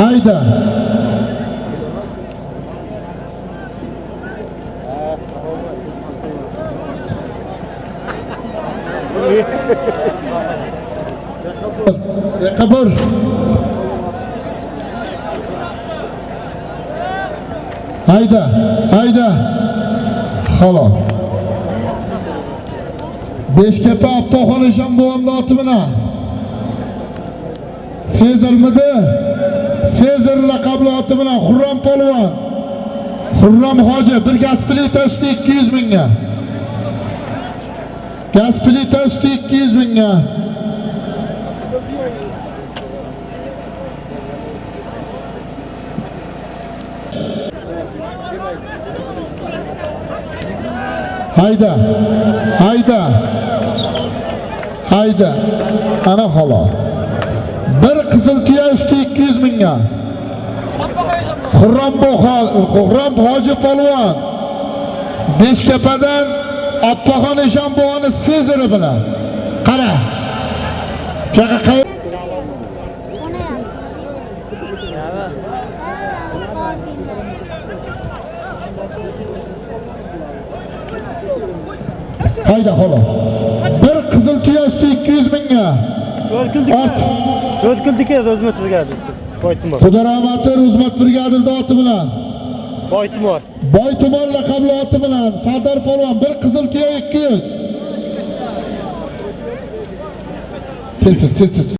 Hayda. Kabul. Hayda, hayda. Xolos. Beshkapa Abtoxonishan bo'g'imni oti bilan. Sezarmidi? Sezar laqabli oti bilan Xurram polvon. Xurram hoji bir gaz plita usti 200 mingga. Gaz plita usti 200 mingga. Hayda, hayda, hayda, ana xolos. Bir qizil tuya usti 200 mingga. Xurram hoji polvon Beshkapadan Abtoxonishan bo'g'ini Sezari bilan. Qara. Chaqa hayda xolos. Bir qizil tuya usti 200 mingga. 4 kunlik o'zmat brigadi. Boytumor. Xudo rahmati o'zmat brigadasi oti bilan. Boytumor. Boytumor laqabli oti bilan Sardor polvon bir qizil tuya 200. Tez.